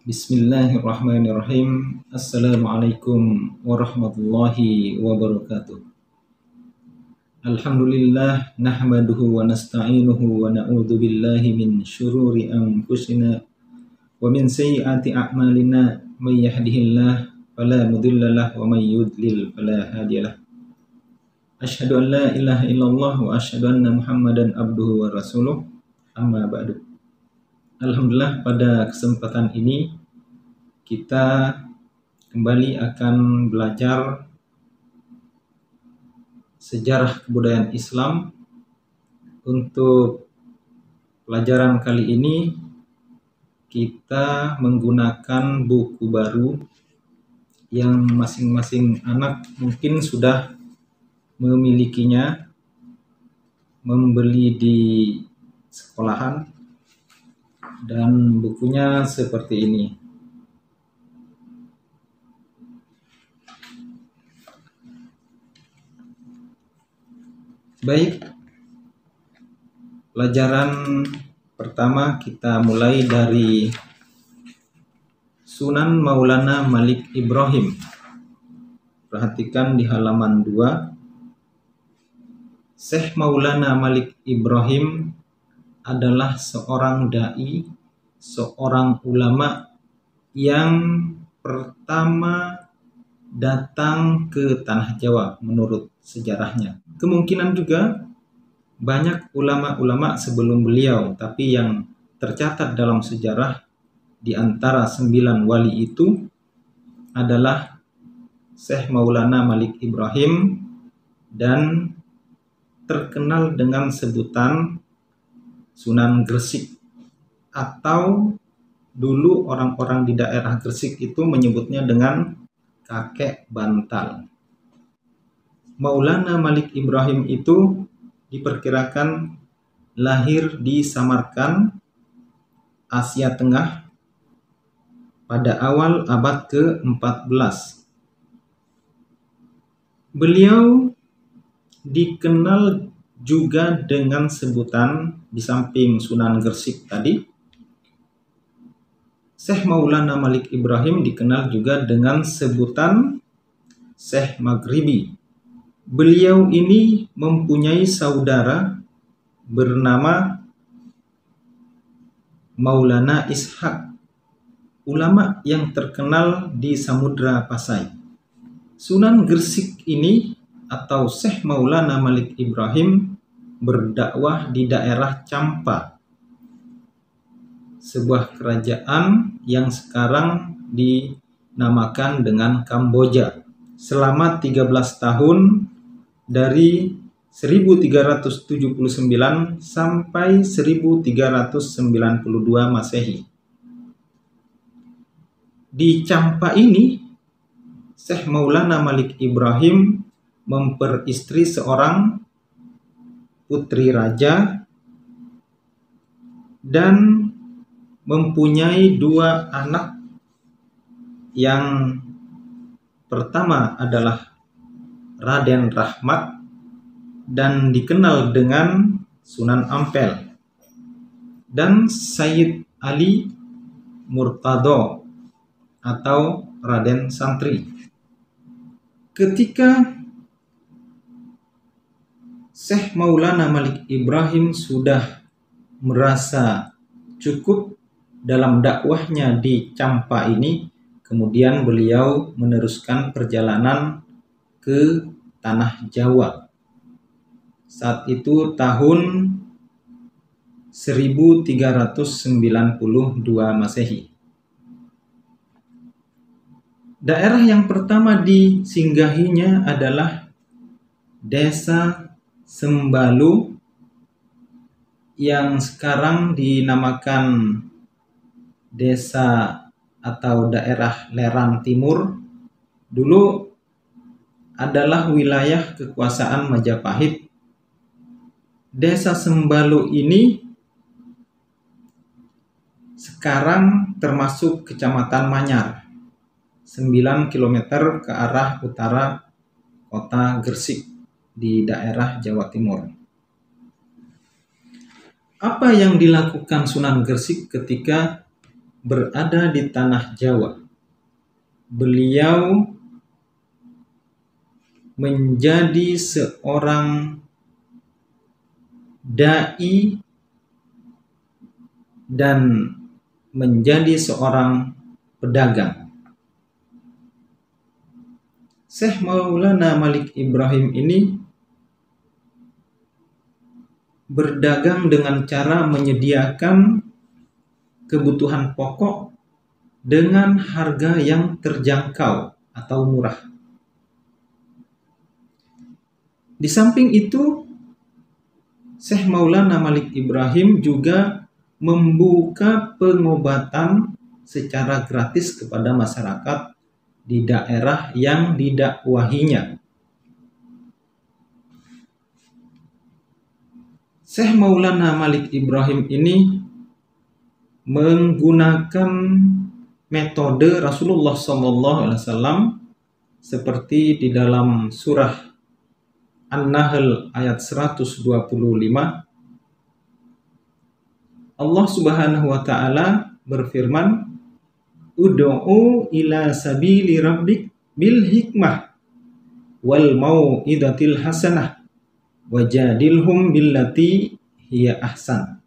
Bismillahirrahmanirrahim. Assalamualaikum warahmatullahi wabarakatuh. Alhamdulillah nahmaduhu wa nasta'inuhu wa na'udzu billahi min syururi anfusina wa min sayyiati a'malina may yahdihillahu fala mudhillalah wa may yudlil fala hadiyalah. Asyhadu an la ilaha illallah wa asyhadu anna Muhammadan abduhu wa rasuluh. Amma ba'du. Alhamdulillah, pada kesempatan ini kita kembali akan belajar sejarah kebudayaan Islam. Untuk pelajaran kali ini kita menggunakan buku baru yang masing-masing anak mungkin sudah memilikinya, membeli di sekolahan. Dan bukunya seperti ini. Baik, pelajaran pertama kita mulai dari Sunan Maulana Malik Ibrahim. Perhatikan di halaman 2. Syekh Maulana Malik Ibrahim adalah seorang dai, seorang ulama yang pertama datang ke tanah Jawa menurut sejarahnya. Kemungkinan juga banyak ulama-ulama sebelum beliau, tapi yang tercatat dalam sejarah di antara 9 wali itu adalah Syekh Maulana Malik Ibrahim dan terkenal dengan sebutan Sunan Gresik, atau dulu orang-orang di daerah Gresik itu menyebutnya dengan kakek bantal. Maulana Malik Ibrahim itu diperkirakan lahir di Samarkand, Asia Tengah pada awal abad ke-14. Beliau dikenal juga dengan sebutan, di samping Sunan Gresik tadi, Syekh Maulana Malik Ibrahim dikenal juga dengan sebutan Syekh Maghribi. Beliau ini mempunyai saudara bernama Maulana Ishaq, ulama yang terkenal di Samudra Pasai. Sunan Gresik ini atau Syekh Maulana Malik Ibrahim berdakwah di daerah Champa, sebuah kerajaan yang sekarang dinamakan dengan Kamboja, selama 13 tahun dari 1379 sampai 1392 Masehi. Di Champa ini, Syekh Maulana Malik Ibrahim memperistri seorang putri raja dan mempunyai 2 anak. Yang pertama adalah Raden Rahmat dan dikenal dengan Sunan Ampel, dan Sayyid Ali Murtado atau Raden Santri. Ketika Syekh Maulana Malik Ibrahim sudah merasa cukup dalam dakwahnya di Champa ini, kemudian beliau meneruskan perjalanan ke tanah Jawa. Saat itu tahun 1392 Masehi. Daerah yang pertama disinggahinya adalah Desa Sembalu yang sekarang dinamakan desa atau daerah Lerang Timur. Dulu adalah wilayah kekuasaan Majapahit. Desa Sembalu ini sekarang termasuk Kecamatan Manyar, 9 km ke arah utara kota Gresik di daerah Jawa Timur. Apa yang dilakukan Sunan Gresik ketika berada di tanah Jawa. Beliau menjadi seorang dai dan menjadi seorang pedagang. Syekh Maulana Malik Ibrahim ini berdagang dengan cara menyediakan kebutuhan pokok dengan harga yang terjangkau atau murah. Di samping itu, Syekh Maulana Malik Ibrahim juga membuka pengobatan secara gratis kepada masyarakat di daerah yang didakwahinya. Syekh Maulana Malik Ibrahim ini menggunakan metode Rasulullah SAW seperti di dalam surah An-Nahl ayat 125. Allah Subhanahu wa taala berfirman, "Ud'u ila sabili rabbik bil hikmah wal mau'izatil hasanah wajadilhum billati hiya ahsan."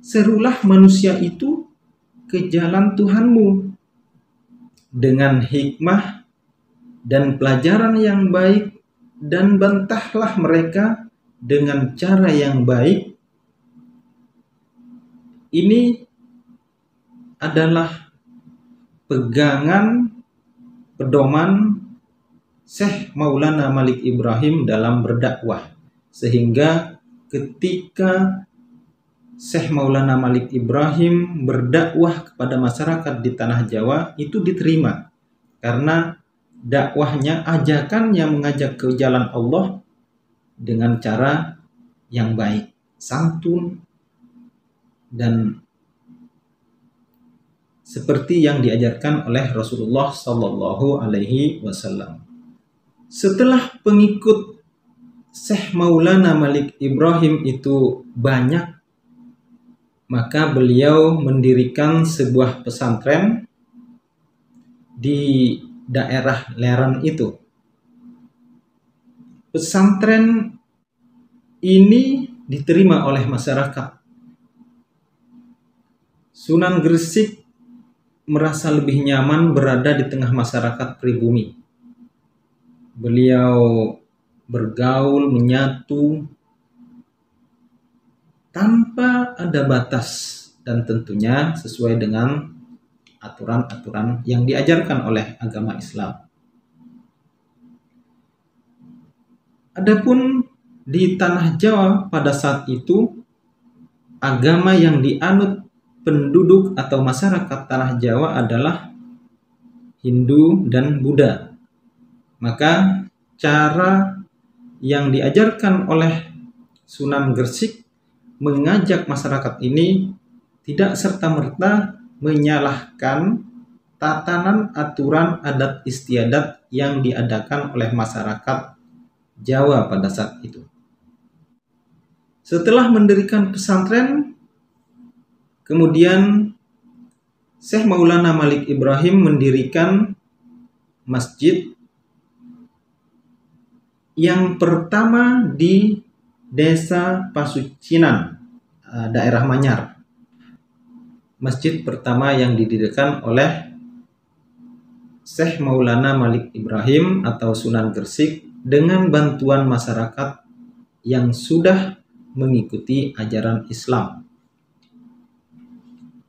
Serulah manusia itu ke jalan Tuhanmu dengan hikmah dan pelajaran yang baik, dan bantahlah mereka dengan cara yang baik. Ini adalah pegangan pedoman Syekh Maulana Malik Ibrahim dalam berdakwah, sehingga ketika Syekh Maulana Malik Ibrahim berdakwah kepada masyarakat di tanah Jawa itu diterima, karena dakwahnya, ajakannya mengajak ke jalan Allah dengan cara yang baik, santun, dan seperti yang diajarkan oleh Rasulullah Sallallahu Alaihi Wasallam. Setelah pengikut Syekh Maulana Malik Ibrahim itu banyak, maka beliau mendirikan sebuah pesantren di daerah Leran itu. Pesantren ini diterima oleh masyarakat. Sunan Gresik merasa lebih nyaman berada di tengah masyarakat pribumi. Beliau bergaul, menyatu tanpa ada batas, dan tentunya sesuai dengan aturan-aturan yang diajarkan oleh agama Islam. Adapun di tanah Jawa pada saat itu, agama yang dianut penduduk atau masyarakat tanah Jawa adalah Hindu dan Buddha. Maka cara yang diajarkan oleh Sunan Gresik mengajak masyarakat ini tidak serta-merta menyalahkan tatanan aturan adat istiadat yang diadakan oleh masyarakat Jawa pada saat itu. Setelah mendirikan pesantren, kemudian Syekh Maulana Malik Ibrahim mendirikan masjid yang pertama di Desa Pasucinan, daerah Manyar. Masjid pertama yang didirikan oleh Syekh Maulana Malik Ibrahim atau Sunan Gresik dengan bantuan masyarakat yang sudah mengikuti ajaran Islam.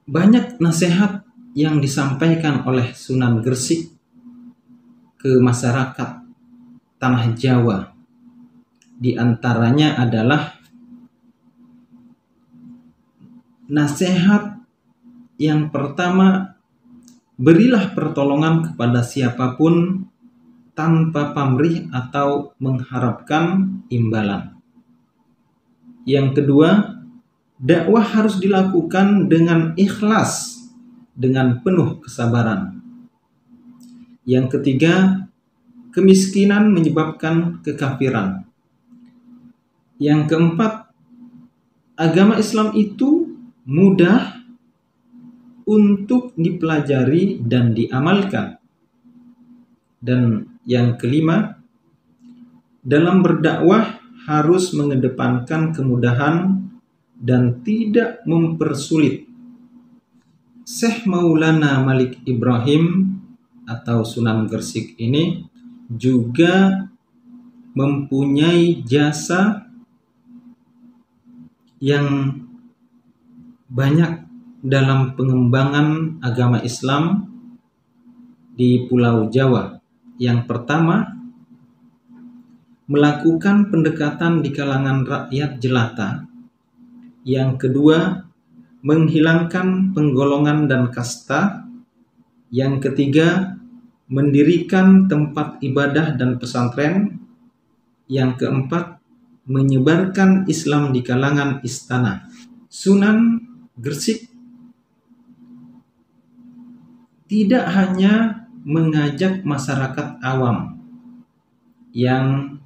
Banyak nasihat yang disampaikan oleh Sunan Gresik ke masyarakat tanah Jawa. Di antaranya adalah nasihat yang pertama, berilah pertolongan kepada siapapun tanpa pamrih atau mengharapkan imbalan. Yang kedua, dakwah harus dilakukan dengan ikhlas, dengan penuh kesabaran. Yang ketiga, kemiskinan menyebabkan kekafiran. Yang keempat, agama Islam itu mudah untuk dipelajari dan diamalkan. Dan yang kelima, dalam berdakwah harus mengedepankan kemudahan dan tidak mempersulit. Syekh Maulana Malik Ibrahim atau Sunan Gresik ini juga mempunyai jasa yang banyak dalam pengembangan agama Islam di Pulau Jawa. Yang pertama, melakukan pendekatan di kalangan rakyat jelata. Yang kedua, menghilangkan penggolongan dan kasta. Yang ketiga, mendirikan tempat ibadah dan pesantren. Yang keempat, menyebarkan Islam di kalangan istana. Sunan Gresik tidak hanya mengajak masyarakat awam yang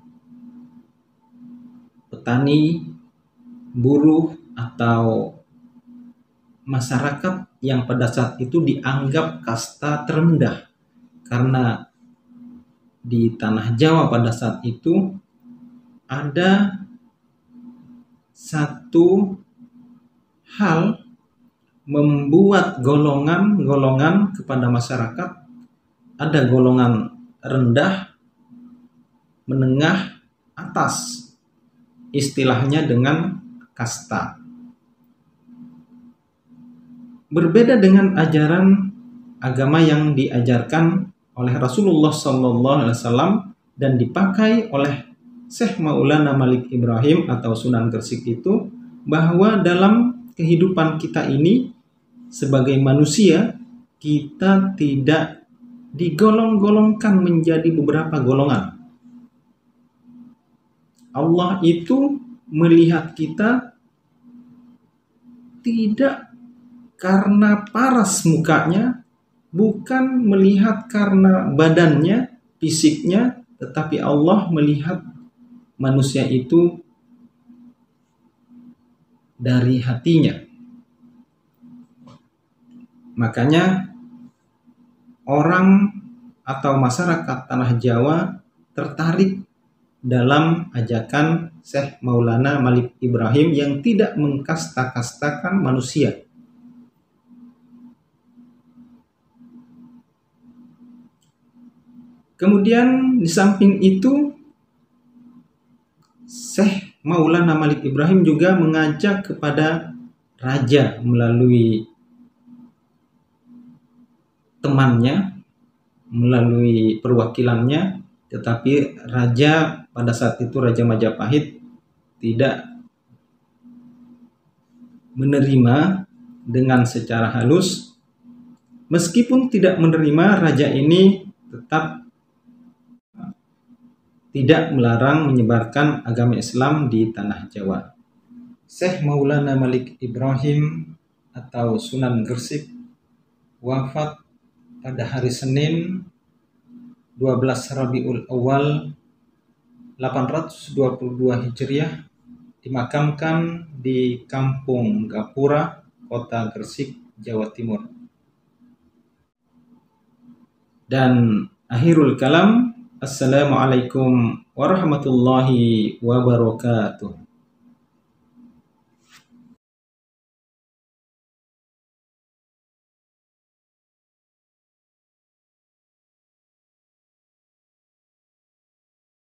petani, buruh, atau masyarakat yang pada saat itu dianggap kasta terendah, karena di tanah Jawa pada saat itu ada satu hal membuat golongan-golongan kepada masyarakat. Ada golongan rendah, menengah, atas, istilahnya dengan kasta. Berbeda dengan ajaran agama yang diajarkan oleh Rasulullah SAW dan dipakai oleh Syekh Maulana Malik Ibrahim atau Sunan Gresik itu, bahwa dalam kehidupan kita ini sebagai manusia, kita tidak digolong-golongkan menjadi beberapa golongan. Allah itu melihat kita tidak karena paras mukanya, bukan melihat karena badannya, fisiknya, tetapi Allah melihat manusia itu dari hatinya. Makanya orang atau masyarakat tanah Jawa tertarik dalam ajakan Syekh Maulana Malik Ibrahim yang tidak mengkasta-kastakan manusia. Kemudian di samping itu, Syekh Maulana Malik Ibrahim juga mengajak kepada raja melalui temannya, melalui perwakilannya, tetapi raja pada saat itu, Raja Majapahit, tidak menerima dengan secara halus. Meskipun tidak menerima, raja ini tetap tidak melarang menyebarkan agama Islam di tanah Jawa. Syekh Maulana Malik Ibrahim atau Sunan Gresik wafat pada hari Senin 12 Rabiul Awal 822 Hijriah, dimakamkan di Kampung Gapura, Kota Gresik, Jawa Timur. Dan akhirul kalam, Assalamualaikum warahmatullahi wabarakatuh.